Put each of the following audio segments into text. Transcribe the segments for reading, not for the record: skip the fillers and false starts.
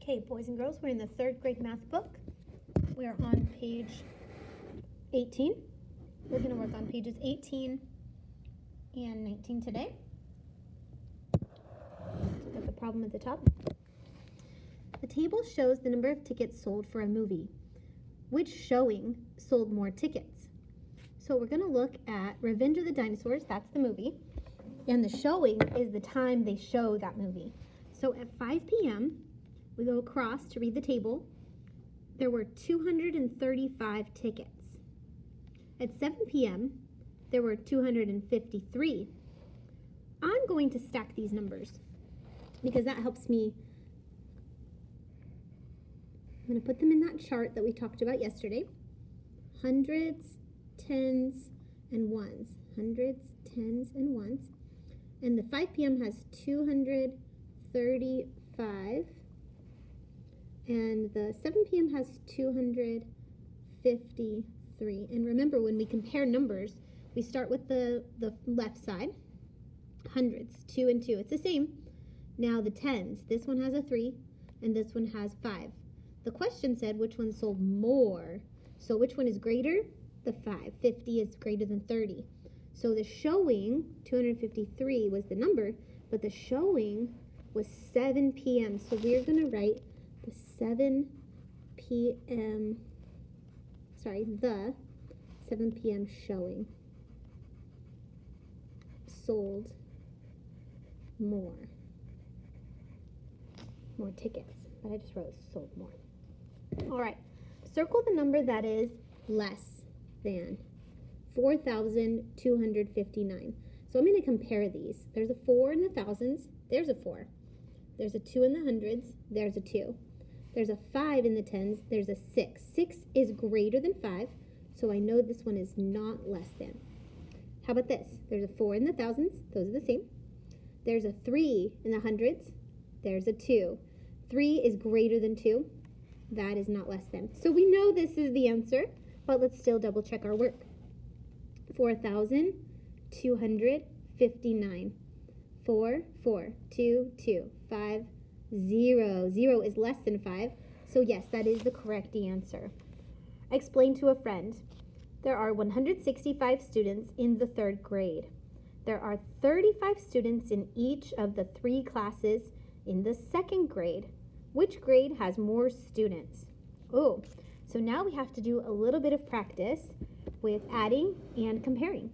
Okay, boys and girls, we're in the third grade math book. We're on page 18. We're going to work on pages 18 and 19 today. Look at the problem at the top. The table shows the number of tickets sold for a movie. Which showing sold more tickets? So we're going to look at Revenge of the Dinosaurs, that's the movie, and the showing is the time they show that movie. So at 5 p.m., we go across to read the table. There were 235 tickets. At 7 p.m., there were 253. I'm going to stack these numbers because that helps me. I'm going to put them in that chart that we talked about yesterday. Hundreds, tens, and ones. Hundreds, tens, and ones. And the 5 p.m. has 235. And the 7 p.m. has 253. And remember, when we compare numbers, we start with the left side. Hundreds, 2 and 2. It's the same. Now the tens. This one has a 3, and this one has 5. The question said which one sold more. So which one is greater? The 5. 50 is greater than 30. So the showing, 253 was the number, but the showing was 7 p.m. So we're going to write the 7 p.m. showing sold more tickets. But I just wrote sold more. All right, circle the number that is less than 4,259. So I'm going to compare these. There's a 4 in the thousands. There's a 4. There's a 2 in the hundreds. There's a 2. There's a 5 in the tens. There's a 6. 6 is greater than 5, so I know this one is not less than. How about this? There's a 4 in the thousands. Those are the same. There's a 3 in the hundreds. There's a 2. 3 is greater than 2. That is not less than. So we know this is the answer, but let's still double check our work. 4,259. 4, 4, 2, 2, 5, 0. 0 is less than 5. So yes, that is the correct answer. Explain to a friend. There are 165 students in the third grade. There are 35 students in each of the 3 classes in the second grade. Which grade has more students? Oh, so now we have to do a little bit of practice with adding and comparing.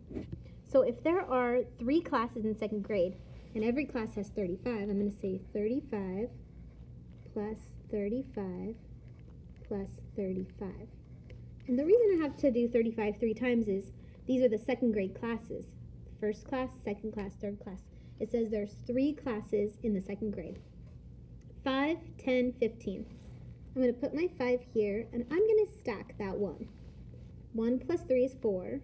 So if there are 3 classes in second grade, and every class has 35, I'm going to say 35 plus 35 plus 35. And the reason I have to do 35 3 times is these are the second grade classes. First class, second class, third class. It says there's 3 classes in the second grade. 5, 10, 15. I'm going to put my 5 here, and I'm going to stack that 1. 1 plus 3 is 4.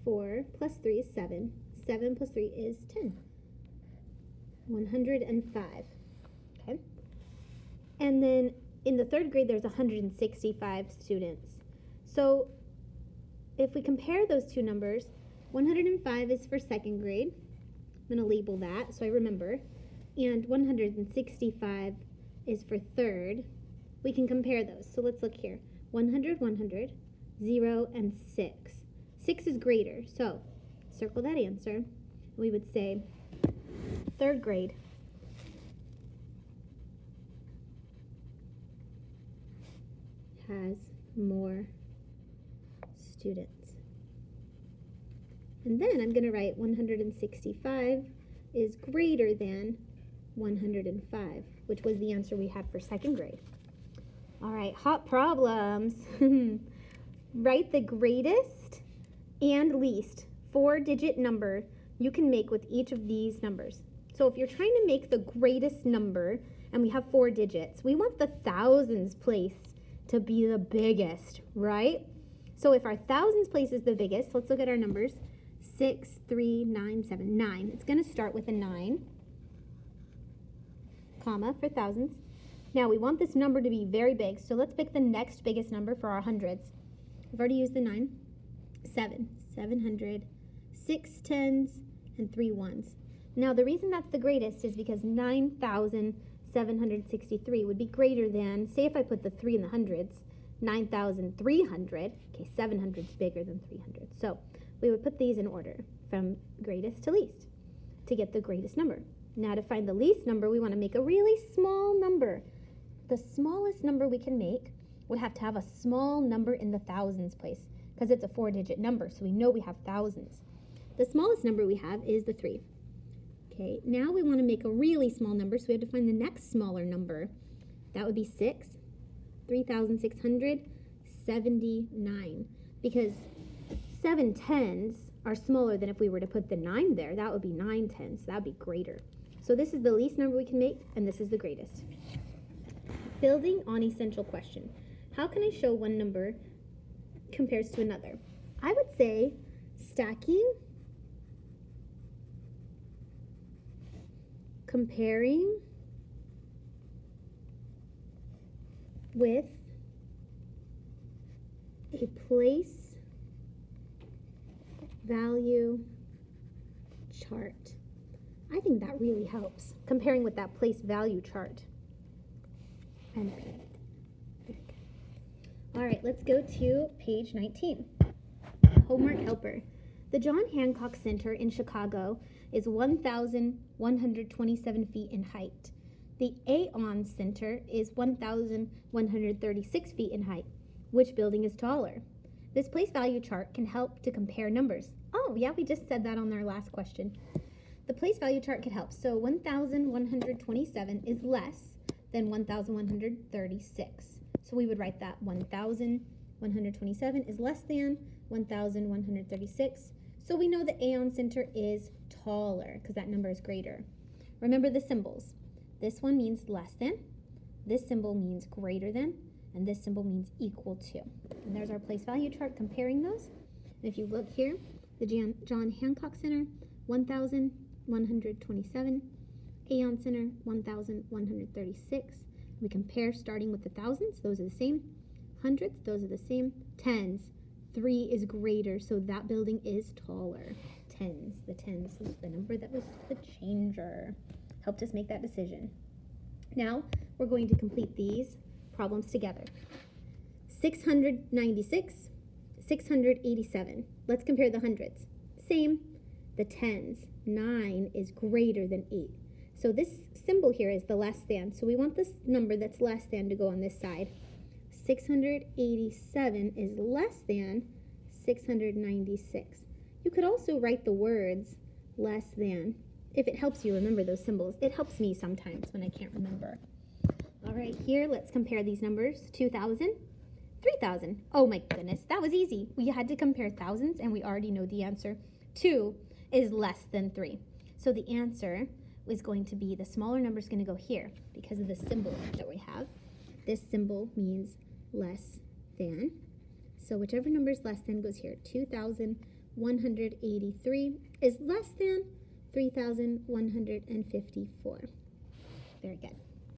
4 plus 3 is 7. 7 plus 3 is 10. 105. Okay. And then in the third grade, there's 165 students. So if we compare those two numbers, 105 is for second grade. I'm going to label that so I remember. And 165 is for third. We can compare those. So let's look here. 100, 100, 0, and 6. 6 is greater. So circle that answer. We would say third grade has more students. And then I'm going to write 165 is greater than 105, which was the answer we had for second grade. All right, hot problems. Write the greatest and least 4-digit number you can make with each of these numbers. So if you're trying to make the greatest number, and we have 4 digits, we want the thousands place to be the biggest, right? So if our thousands place is the biggest, let's look at our numbers. 6, 3, 9, 7, 9. It's going to start with a 9, comma, for thousands. Now we want this number to be very big, so let's pick the next biggest number for our hundreds. We've already used the 9. 7, 700, 6 tens, and 3 ones. Now the reason that's the greatest is because 9,000 763 would be greater than, say if I put the 3 in the hundreds, 9,300. Okay, 700 is bigger than 300. So we would put these in order from greatest to least to get the greatest number. Now to find the least number, we want to make a really small number. The smallest number we can make would have to have a small number in the thousands place because it's a 4-digit number, so we know we have thousands. The smallest number we have is the 3. Okay, now we want to make a really small number, so we have to find the next smaller number. That would be 3,679, because 7 tens are smaller than if we were to put the 9 there. That would be 9 tens, so that would be greater. So this is the least number we can make, and this is the greatest. Building on essential question. How can I show one number compares to another? I would say stacking, comparing with a place value chart. I think that really helps, comparing with that place value chart. And all right, let's go to page 19. Homework helper. The John Hancock Center in Chicago is 1,127 feet in height. The Aon Center is 1,136 feet in height. Which building is taller? This place value chart can help to compare numbers. Oh, yeah, we just said that on our last question. The place value chart could help. So 1,127 is less than 1,136. So we would write that 1,127 is less than 1,136. So we know the Aon Center is taller because that number is greater. Remember the symbols. This one means less than, this symbol means greater than, and this symbol means equal to. And there's our place value chart comparing those. And if you look here, the John Hancock Center, 1,127. Aon Center, 1,136. We compare starting with the thousands, those are the same. Hundreds, those are the same. Tens, 3 is greater, so that building is taller. Tens, the tens is the number that was the changer. Helped us make that decision. Now, we're going to complete these problems together. 696, 687. Let's compare the hundreds. Same. The tens, 9 is greater than 8. So this symbol here is the less than. So we want this number that's less than to go on this side. 687 is less than 696. You could also write the words less than if it helps you remember those symbols. It helps me sometimes when I can't remember. All right, here, let's compare these numbers. 2,000, 3,000. Oh my goodness, that was easy. We had to compare thousands and we already know the answer. 2 is less than 3. So the answer is going to be, the smaller number is going to go here because of the symbol that we have. This symbol means less than. So whichever number is less than goes here. 2,183 is less than 3,154. Very good.